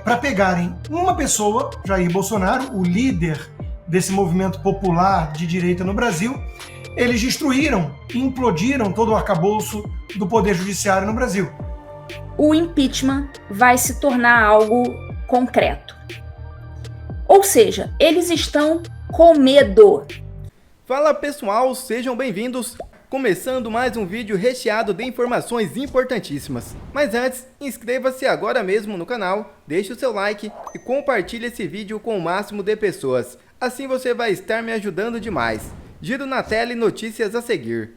para pegarem uma pessoa, Jair Bolsonaro, o líder desse movimento popular de direita no Brasil. Eles destruíram e implodiram todo o arcabouço do Poder Judiciário no Brasil. O impeachment vai se tornar algo concreto. Ou seja, eles estão com medo. Fala pessoal, sejam bem-vindos. Começando mais um vídeo recheado de informações importantíssimas. Mas antes, inscreva-se agora mesmo no canal, deixe o seu like e compartilhe esse vídeo com o máximo de pessoas. Assim você vai estar me ajudando demais. Giro na tela e notícias a seguir.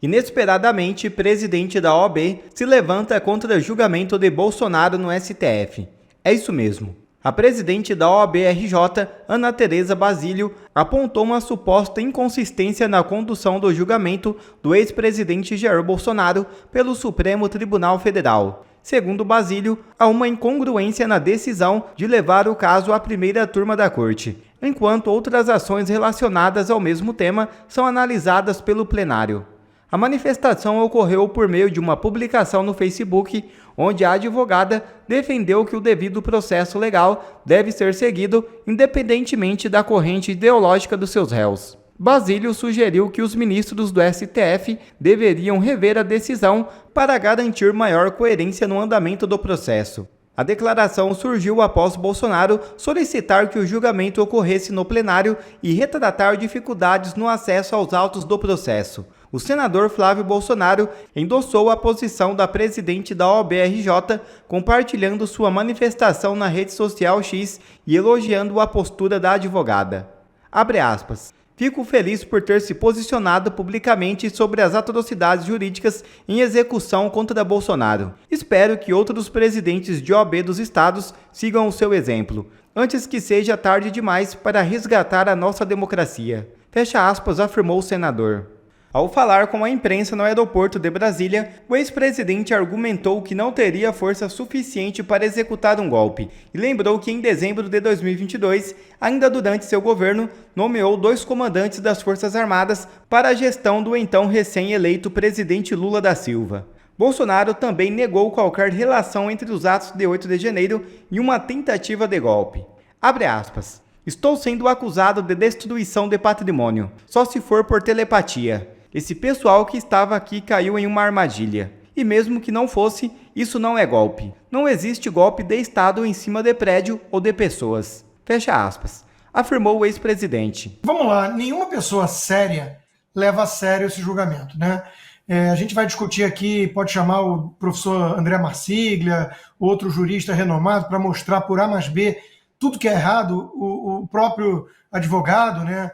Inesperadamente, presidente da OAB se levanta contra julgamento de Bolsonaro no STF. É isso mesmo. A presidente da OAB-RJ, Ana Tereza Basílio, apontou uma suposta inconsistência na condução do julgamento do ex-presidente Jair Bolsonaro pelo Supremo Tribunal Federal. Segundo Basílio, há uma incongruência na decisão de levar o caso à primeira turma da corte, enquanto outras ações relacionadas ao mesmo tema são analisadas pelo plenário. A manifestação ocorreu por meio de uma publicação no Facebook, onde a advogada defendeu que o devido processo legal deve ser seguido independentemente da corrente ideológica dos seus réus. Basílio sugeriu que os ministros do STF deveriam rever a decisão para garantir maior coerência no andamento do processo. A declaração surgiu após Bolsonaro solicitar que o julgamento ocorresse no plenário e retratar dificuldades no acesso aos autos do processo. O senador Flávio Bolsonaro endossou a posição da presidente da OAB-RJ, compartilhando sua manifestação na rede social X e elogiando a postura da advogada. Abre aspas. Fico feliz por ter se posicionado publicamente sobre as atrocidades jurídicas em execução contra Bolsonaro. Espero que outros presidentes de OAB dos estados sigam o seu exemplo, antes que seja tarde demais para resgatar a nossa democracia. Fecha aspas, afirmou o senador. Ao falar com a imprensa no aeroporto de Brasília, o ex-presidente argumentou que não teria força suficiente para executar um golpe e lembrou que em dezembro de 2022, ainda durante seu governo, nomeou 2 comandantes das Forças Armadas para a gestão do então recém-eleito presidente Lula da Silva. Bolsonaro também negou qualquer relação entre os atos de 8 de janeiro e uma tentativa de golpe. Abre aspas. Estou sendo acusado de destruição de patrimônio, só se for por telepatia. Esse pessoal que estava aqui caiu em uma armadilha. E mesmo que não fosse, isso não é golpe. Não existe golpe de Estado em cima de prédio ou de pessoas. Fecha aspas. Afirmou o ex-presidente. Vamos lá, nenhuma pessoa séria leva a sério esse julgamento, né? A gente vai discutir aqui, pode chamar o professor André Marsiglia, outro jurista renomado, para mostrar por A mais B tudo que é errado. O próprio advogado, né?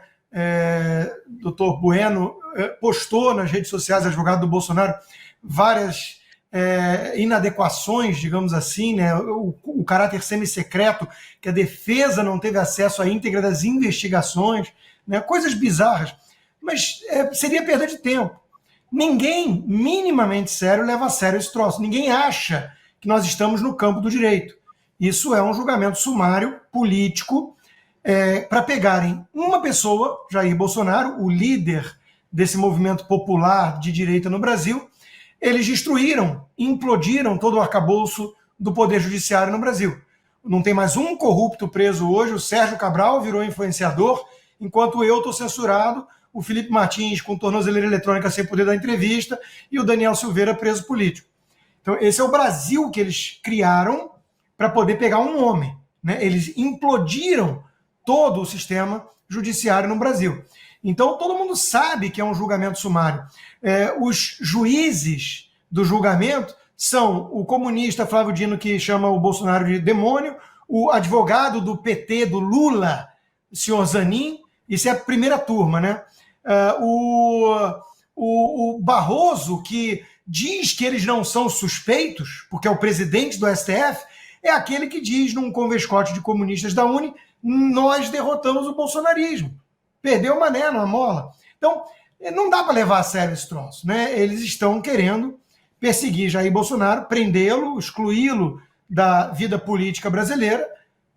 Dr. Bueno, postou nas redes sociais, advogado do Bolsonaro, várias inadequações, digamos assim, né? O caráter semissecreto, que a defesa não teve acesso à íntegra das investigações, né? Coisas bizarras, mas seria perda de tempo. Ninguém minimamente sério leva a sério esse troço, ninguém acha que nós estamos no campo do direito. Isso é um julgamento sumário, político, para pegarem uma pessoa, Jair Bolsonaro, o líder desse movimento popular de direita no Brasil. Eles destruíram, implodiram todo o arcabouço do Poder Judiciário no Brasil. Não tem mais um corrupto preso hoje, o Sérgio Cabral virou influenciador, enquanto eu estou censurado, o Felipe Martins com tornozeleira eletrônica sem poder dar entrevista e o Daniel Silveira preso político. Então esse é o Brasil que eles criaram para poder pegar um homem, né? Eles implodiram todo o sistema judiciário no Brasil. Então, todo mundo sabe que é um julgamento sumário. Os juízes do julgamento são o comunista Flávio Dino, que chama o Bolsonaro de demônio, o advogado do PT, do Lula, o senhor Zanin, isso é a primeira turma, né? O Barroso, que diz que eles não são suspeitos, porque é o presidente do STF, é aquele que diz num convescote de comunistas da UNE, nós derrotamos o bolsonarismo. Perdeu o mané na mola. Então, não dá para levar a sério esse troço, né? Eles estão querendo perseguir Jair Bolsonaro, prendê-lo, excluí-lo da vida política brasileira,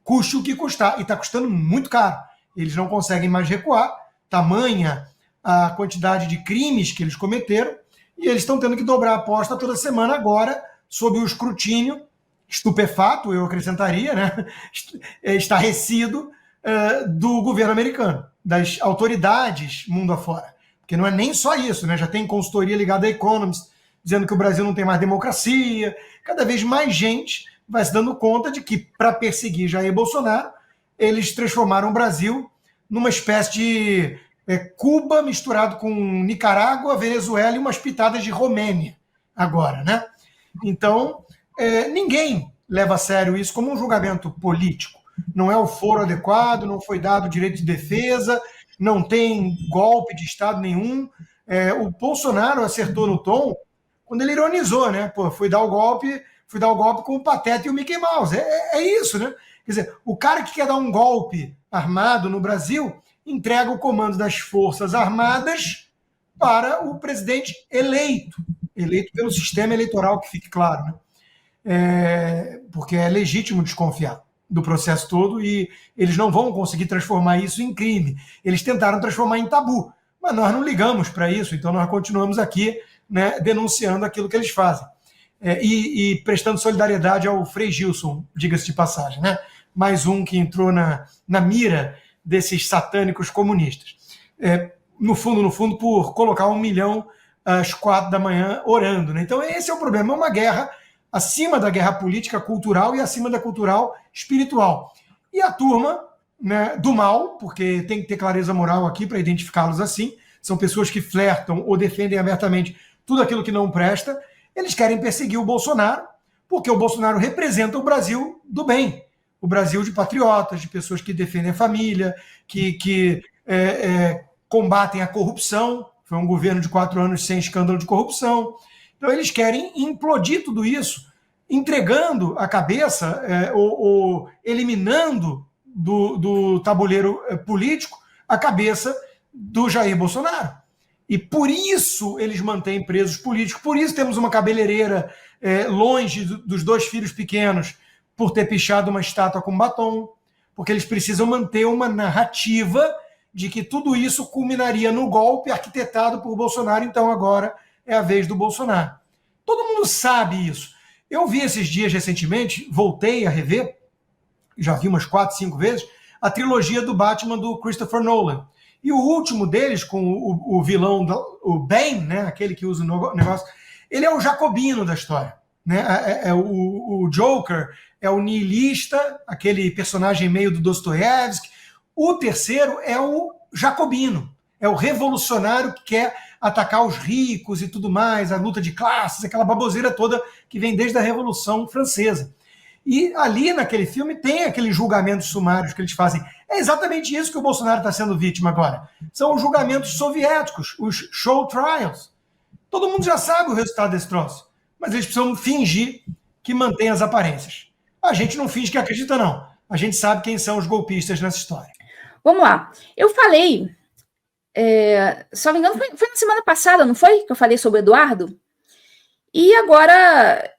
custe o que custar. E está custando muito caro. Eles não conseguem mais recuar, tamanha a quantidade de crimes que eles cometeram, e eles estão tendo que dobrar a aposta toda semana agora, sob o escrutínio estupefato, eu acrescentaria, né? Estarrecido, do governo americano, das autoridades mundo afora. Porque não é nem só isso, né? Já tem consultoria ligada a Economist, dizendo que o Brasil não tem mais democracia. Cada vez mais gente vai se dando conta de que, para perseguir Jair Bolsonaro, eles transformaram o Brasil numa espécie de Cuba misturado com Nicarágua, Venezuela e umas pitadas de Romênia agora, né? Então, ninguém leva a sério isso como um julgamento político. Não é o foro adequado, não foi dado direito de defesa, não tem golpe de Estado nenhum. O Bolsonaro acertou no tom quando ele ironizou, né? Pô, fui dar o golpe com o Pateta e o Mickey Mouse. É isso, né? Quer dizer, o cara que quer dar um golpe armado no Brasil entrega o comando das Forças Armadas para o presidente eleito pelo sistema eleitoral, que fique claro, né? Porque é legítimo desconfiar do processo todo e eles não vão conseguir transformar isso em crime. Eles tentaram transformar em tabu, mas nós não ligamos para isso, então nós continuamos aqui, né, denunciando aquilo que eles fazem. E prestando solidariedade ao Frei Gilson, diga-se de passagem, né? Mais um que entrou na mira desses satânicos comunistas. No fundo, por colocar 1 milhão às 4 da manhã orando, né? Então esse é o problema, é uma guerra acima da guerra política cultural e acima da cultural espiritual. E a turma, né, do mal, porque tem que ter clareza moral aqui para identificá-los assim, são pessoas que flertam ou defendem abertamente tudo aquilo que não presta, eles querem perseguir o Bolsonaro, porque o Bolsonaro representa o Brasil do bem, o Brasil de patriotas, de pessoas que defendem a família, que combatem a corrupção. Foi um governo de 4 anos sem escândalo de corrupção. Então eles querem implodir tudo isso, entregando a cabeça ou eliminando do tabuleiro político a cabeça do Jair Bolsonaro. E por isso eles mantêm presos políticos, por isso temos uma cabeleireira longe dos 2 filhos pequenos por ter pichado uma estátua com batom, porque eles precisam manter uma narrativa de que tudo isso culminaria no golpe arquitetado por Bolsonaro, então agora é a vez do Bolsonaro. Todo mundo sabe isso. Eu vi esses dias recentemente, voltei a rever, já vi umas 4, 5 vezes, a trilogia do Batman do Christopher Nolan. E o último deles, com o vilão, o Bane, né, aquele que usa o negócio, ele é o jacobino da história. Né? O Joker é o nihilista, aquele personagem meio do Dostoiévski. O terceiro é o jacobino, é o revolucionário que quer atacar os ricos e tudo mais, a luta de classes, aquela baboseira toda que vem desde a Revolução Francesa. E ali naquele filme tem aqueles julgamentos sumários que eles fazem. É exatamente isso que o Bolsonaro está sendo vítima agora. São os julgamentos soviéticos, os show trials. Todo mundo já sabe o resultado desse troço, mas eles precisam fingir que mantém as aparências. A gente não finge que acredita, não. A gente sabe quem são os golpistas nessa história. Vamos lá. Eu falei, se não me engano, foi na semana passada, não foi? Que eu falei sobre o Eduardo. E agora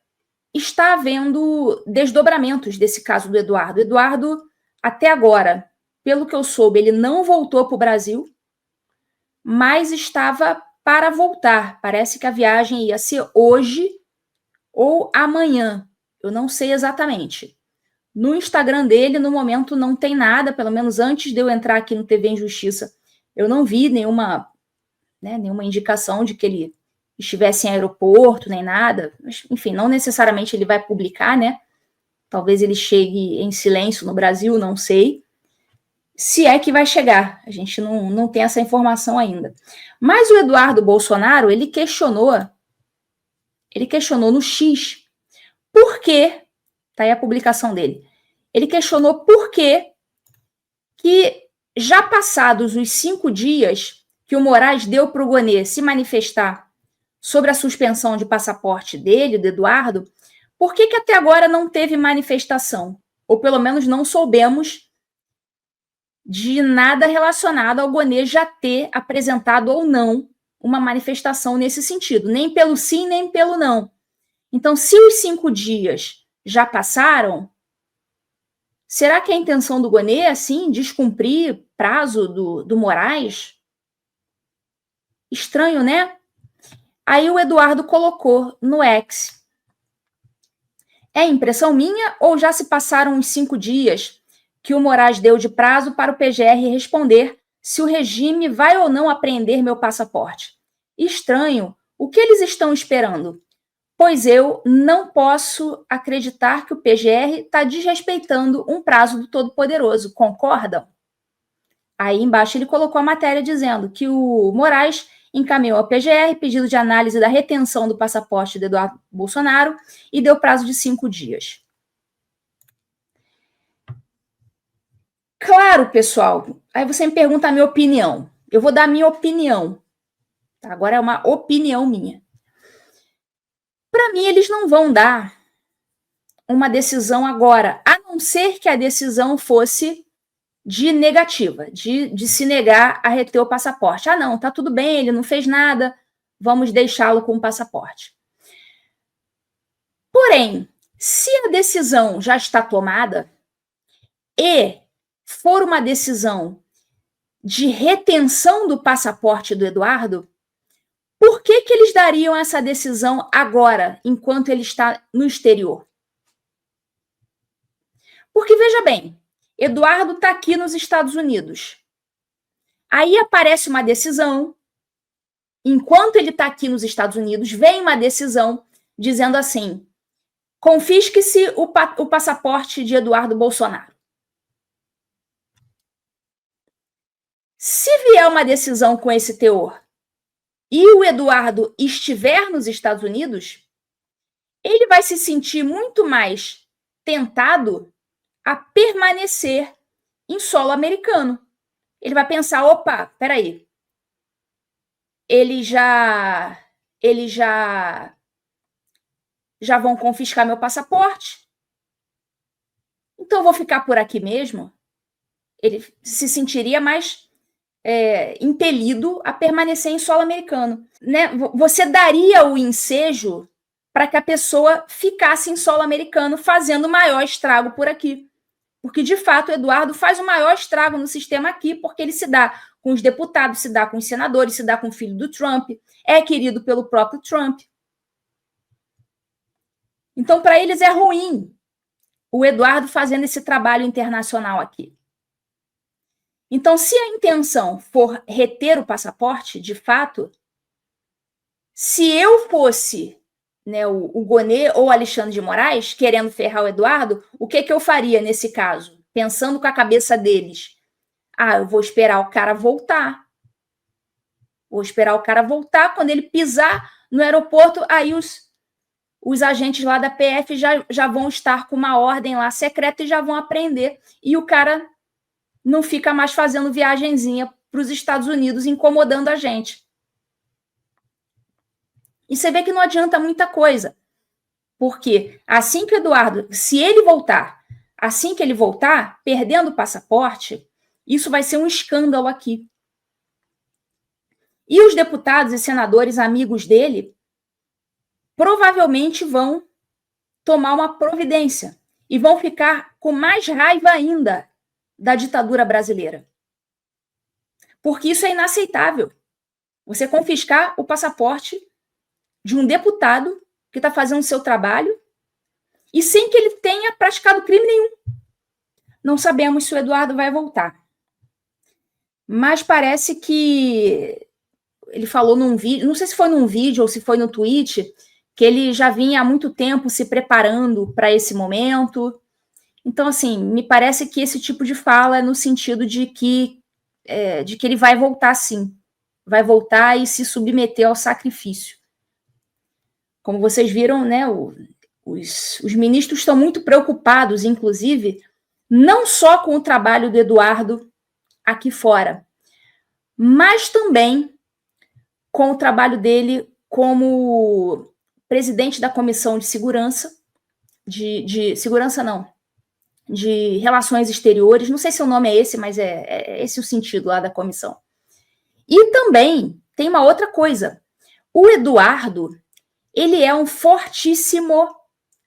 está havendo desdobramentos desse caso do Eduardo. O Eduardo, até agora, pelo que eu soube, ele não voltou para o Brasil, mas estava para voltar. Parece que a viagem ia ser hoje ou amanhã. Eu não sei exatamente. No Instagram dele, no momento, não tem nada, pelo menos antes de eu entrar aqui no TV em Justiça, eu não vi nenhuma indicação de que ele estivesse em aeroporto, nem nada. Mas, enfim, não necessariamente ele vai publicar, né? Talvez ele chegue em silêncio no Brasil, não sei. Se é que vai chegar, a gente não tem essa informação ainda. Mas o Eduardo Bolsonaro, ele questionou no X, por quê? Tá aí a publicação dele. Ele questionou por que já passados os 5 dias que o Moraes deu para o Gonê se manifestar sobre a suspensão de passaporte dele, do Eduardo, por que até agora não teve manifestação? Ou pelo menos não soubemos de nada relacionado ao Gonê já ter apresentado ou não uma manifestação nesse sentido, nem pelo sim, nem pelo não. Então, se os 5 dias já passaram, será que a intenção do Gonê é, assim, descumprir prazo do Moraes? Estranho, né? Aí o Eduardo colocou no X. É impressão minha ou já se passaram os 5 dias que o Moraes deu de prazo para o PGR responder se o regime vai ou não apreender meu passaporte? Estranho. O que eles estão esperando? Pois eu não posso acreditar que o PGR está desrespeitando um prazo do Todo-Poderoso. Concordam? Aí embaixo ele colocou a matéria dizendo que o Moraes encaminhou ao PGR pedido de análise da retenção do passaporte de Eduardo Bolsonaro e deu prazo de 5 dias. Claro, pessoal. Aí você me pergunta a minha opinião. Eu vou dar a minha opinião. Agora é uma opinião minha. Para mim, eles não vão dar uma decisão agora, a não ser que a decisão fosse de negativa, de se negar a reter o passaporte. Ah, não, tá tudo bem, ele não fez nada, vamos deixá-lo com o passaporte. Porém, se a decisão já está tomada e for uma decisão de retenção do passaporte do Eduardo, por que eles dariam essa decisão agora, enquanto ele está no exterior? Porque, veja bem, Eduardo está aqui nos Estados Unidos. Aí aparece uma decisão, enquanto ele está aqui nos Estados Unidos, vem uma decisão dizendo assim: confisque-se o passaporte de Eduardo Bolsonaro. Se vier uma decisão com esse teor e o Eduardo estiver nos Estados Unidos, ele vai se sentir muito mais tentado a permanecer em solo americano. Ele vai pensar, opa, peraí, eles já vão confiscar meu passaporte, então eu vou ficar por aqui mesmo. Ele se sentiria mais impelido a permanecer em solo americano. Né? Você daria o ensejo para que a pessoa ficasse em solo americano, fazendo maior estrago por aqui. Porque, de fato, o Eduardo faz o maior estrago no sistema aqui, porque ele se dá com os deputados, se dá com os senadores, se dá com o filho do Trump, é querido pelo próprio Trump. Então, para eles é ruim o Eduardo fazendo esse trabalho internacional aqui. Então, se a intenção for reter o passaporte, de fato, se eu fosse, né, o Gonê ou o Alexandre de Moraes querendo ferrar o Eduardo, o que eu faria nesse caso? Pensando com a cabeça deles. Ah, eu vou esperar o cara voltar. Vou esperar o cara voltar. Quando ele pisar no aeroporto, aí os agentes lá da PF já vão estar com uma ordem lá secreta e já vão apreender. E o cara não fica mais fazendo viagenzinha para os Estados Unidos, incomodando a gente. E você vê que não adianta muita coisa. Porque assim que o Eduardo, se ele voltar, assim que ele voltar, perdendo o passaporte, isso vai ser um escândalo aqui. E os deputados e senadores amigos dele provavelmente vão tomar uma providência e vão ficar com mais raiva ainda da ditadura brasileira. Porque isso é inaceitável. Você confiscar o passaporte de um deputado que está fazendo o seu trabalho e sem que ele tenha praticado crime nenhum. Não sabemos se o Eduardo vai voltar. Mas parece que ele falou num vídeo, não sei se foi num vídeo ou se foi no tweet, que ele já vinha há muito tempo se preparando para esse momento. Então, assim, me parece que esse tipo de fala é no sentido de que ele vai voltar sim. Vai voltar e se submeter ao sacrifício. Como vocês viram, né, os ministros estão muito preocupados, inclusive, não só com o trabalho do Eduardo aqui fora, mas também com o trabalho dele como presidente da Comissão de Segurança, de Relações Exteriores, não sei se o nome é esse, mas é esse o sentido lá da comissão. E também tem uma outra coisa, o Eduardo, ele é um fortíssimo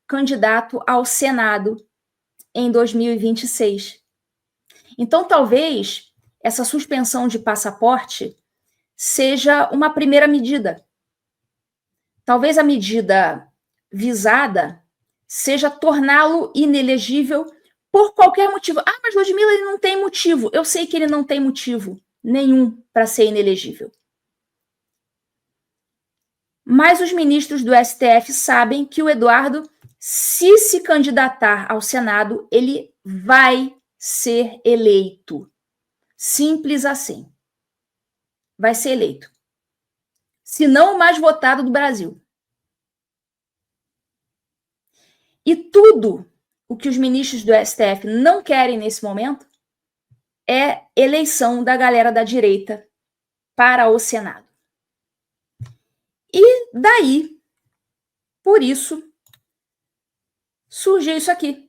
candidato ao Senado em 2026. Então, talvez essa suspensão de passaporte seja uma primeira medida. Talvez a medida visada seja torná-lo inelegível por qualquer motivo. Ah, mas Ludmilla, ele não tem motivo. Eu sei que ele não tem motivo nenhum para ser inelegível. Mas os ministros do STF sabem que o Eduardo, se candidatar ao Senado, ele vai ser eleito. Simples assim. Vai ser eleito. Se não o mais votado do Brasil. E tudo o que os ministros do STF não querem nesse momento é eleição da galera da direita para o Senado. E daí, por isso, surgiu isso aqui,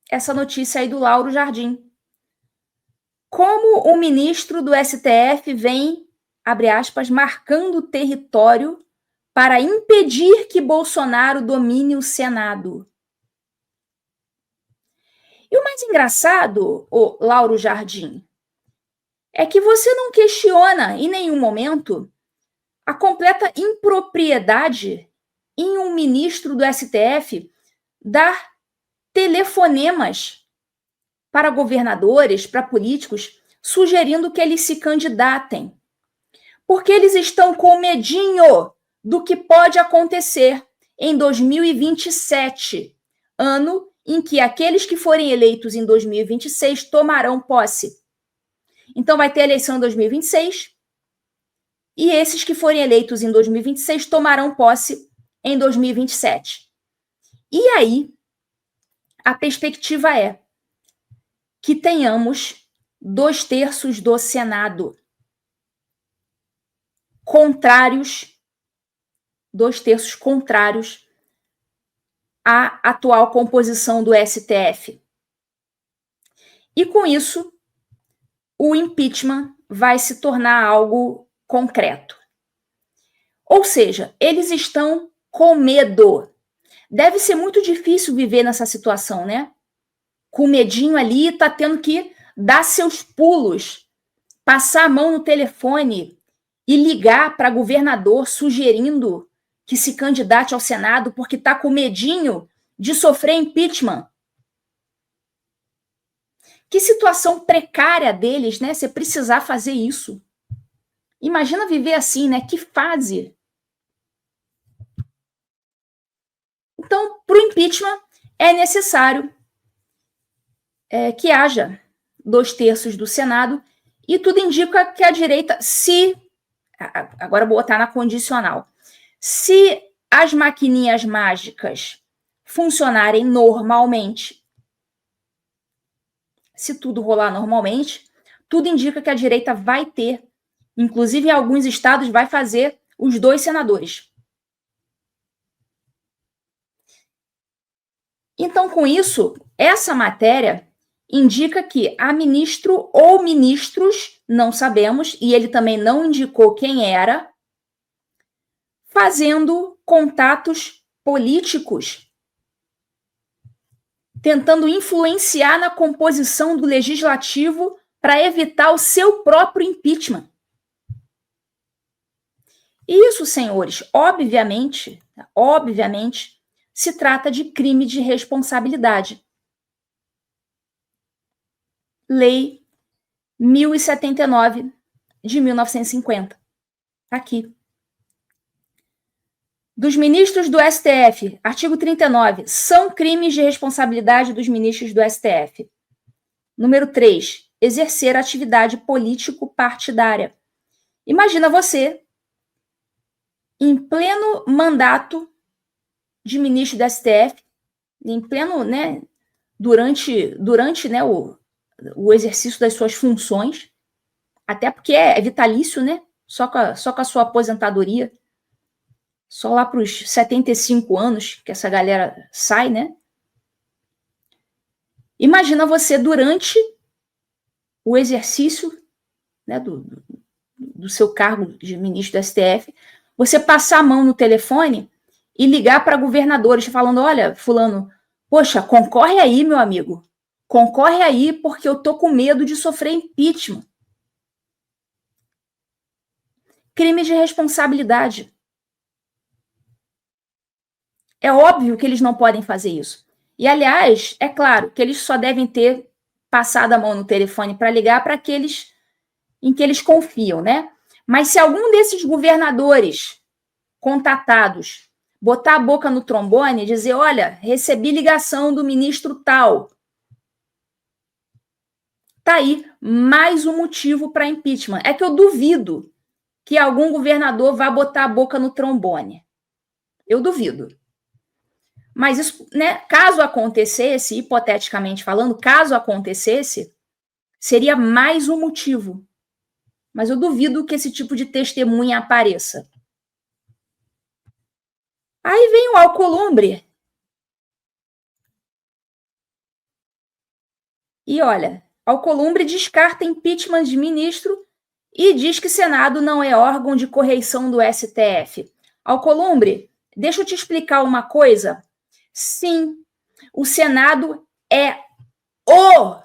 essa notícia aí do Lauro Jardim. Como o ministro do STF vem, abre aspas, marcando território para impedir que Bolsonaro domine o Senado. E o mais engraçado, o Lauro Jardim, é que você não questiona em nenhum momento a completa impropriedade em um ministro do STF dar telefonemas para governadores, para políticos, sugerindo que eles se candidatem. Porque eles estão com medinho do que pode acontecer em 2027, ano em que aqueles que forem eleitos em 2026 tomarão posse. Então vai ter eleição em 2026 e esses que forem eleitos em 2026 tomarão posse em 2027. E aí, a perspectiva é que tenhamos 2/3 do Senado contrários, 2/3 contrários à atual composição do STF. E com isso, o impeachment vai se tornar algo concreto. Ou seja, eles estão com medo. Deve ser muito difícil viver nessa situação, né? Com medinho ali, tá tendo que dar seus pulos, passar a mão no telefone e ligar para governador sugerindo que se candidate ao Senado porque tá com medinho de sofrer impeachment. Que situação precária deles, né? Você precisar fazer isso. Imagina viver assim, né? Que fase. Então, para o impeachment, é necessário que haja 2/3 do Senado e tudo indica que a direita, agora vou botar na condicional, se as maquininhas mágicas funcionarem normalmente, se tudo rolar normalmente, tudo indica que a direita vai ter, inclusive em alguns estados, vai fazer os 2 senadores. Então, com isso, essa matéria indica que há ministro ou ministros, não sabemos, e ele também não indicou quem era, fazendo contatos políticos, tentando influenciar na composição do legislativo para evitar o seu próprio impeachment. Isso, senhores, obviamente, se trata de crime de responsabilidade. Lei 1079 de 1950. Aqui. Dos ministros do STF, artigo 39, são crimes de responsabilidade dos ministros do STF. Número 3, exercer atividade político-partidária. Imagina você, em pleno mandato de ministro do STF, em pleno, né, durante né, o exercício das suas funções, até porque é vitalício, né? Só com a sua aposentadoria, só lá para os 75 anos que essa galera sai, né? Imagina você durante o exercício, né, do seu cargo de ministro do STF, você passar a mão no telefone e ligar para governadores falando, olha, fulano, poxa, concorre aí, meu amigo. Concorre aí porque eu tô com medo de sofrer impeachment. crimes de responsabilidade. É óbvio que eles não podem fazer isso. E, aliás, é claro que eles só devem ter passado a mão no telefone para ligar para aqueles em que eles confiam, né? Mas se algum desses governadores contatados botar a boca no trombone e dizer, olha, recebi ligação do ministro tal, tá aí mais um motivo para impeachment. É que eu duvido que algum governador vá botar a boca no trombone. Eu duvido. Mas isso, né, caso acontecesse, hipoteticamente falando, caso acontecesse, seria mais um motivo. Mas eu duvido que esse tipo de testemunha apareça. Aí vem o Alcolumbre. E olha, Alcolumbre descarta impeachment de ministro e diz que Senado não é órgão de correição do STF. Alcolumbre, deixa eu te explicar uma coisa. Sim, o Senado é o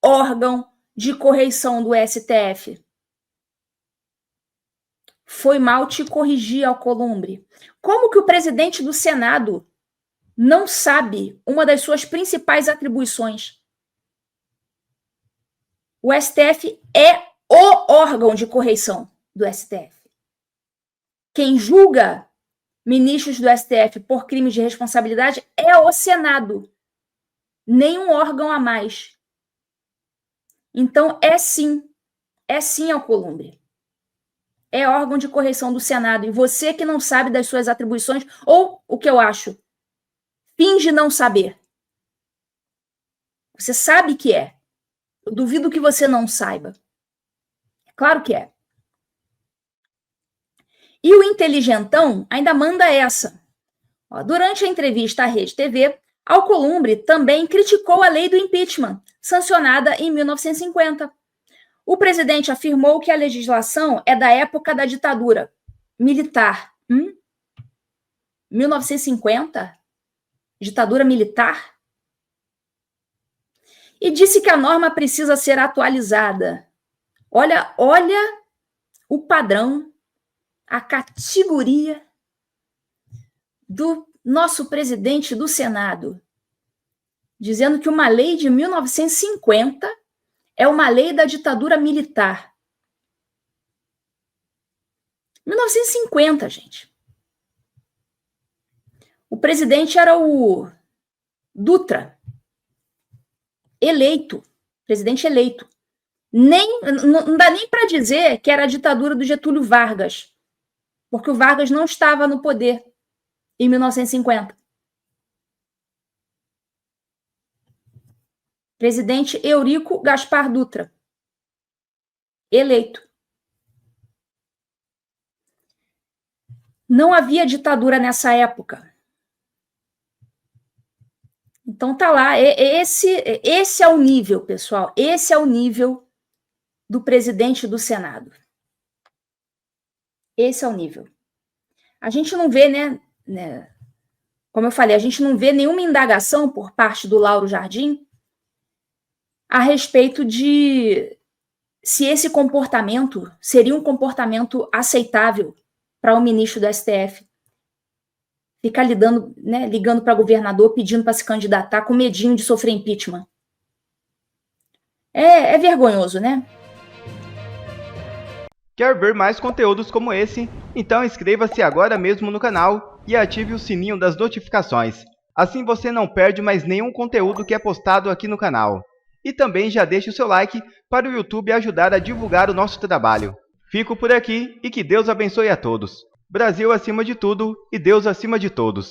órgão de correição do STF. Foi mal te corrigir, Alcolumbre. Como que o presidente do Senado não sabe uma das suas principais atribuições? O STF é o órgão de correição do STF. Quem julga ministros do STF por crimes de responsabilidade é o Senado. Nenhum órgão a mais. Então, é sim Alcolumbre. É órgão de correição do Senado. E você que não sabe das suas atribuições, ou o que eu acho, finge não saber. Você sabe que é. Eu duvido que você não saiba. Claro que é. E o inteligentão ainda manda essa. Ó, durante a entrevista à Rede TV, Alcolumbre também criticou a lei do impeachment, sancionada em 1950. O presidente afirmou que a legislação é da época da ditadura militar. 1950? Ditadura militar? E disse que a norma precisa ser atualizada. Olha o padrão, a categoria do nosso presidente do Senado, dizendo que uma lei de 1950 é uma lei da ditadura militar. 1950, gente. O presidente era o Dutra, eleito, presidente eleito. Não dá nem para dizer que era a ditadura do Getúlio Vargas, porque o Vargas não estava no poder em 1950. Presidente Eurico Gaspar Dutra, eleito. Não havia ditadura nessa época. Então tá lá, esse é o nível, pessoal, esse é o nível do presidente do Senado. Esse é o nível. A gente não vê, né, como eu falei, a gente não vê nenhuma indagação por parte do Lauro Jardim a respeito de se esse comportamento seria um comportamento aceitável para um ministro do STF. Ficar ligando para governador, pedindo para se candidatar com medinho de sofrer impeachment. É vergonhoso, né? Quer ver mais conteúdos como esse? Então inscreva-se agora mesmo no canal e ative o sininho das notificações. Assim você não perde mais nenhum conteúdo que é postado aqui no canal. E também já deixe o seu like para o YouTube ajudar a divulgar o nosso trabalho. Fico por aqui e que Deus abençoe a todos. Brasil acima de tudo e Deus acima de todos.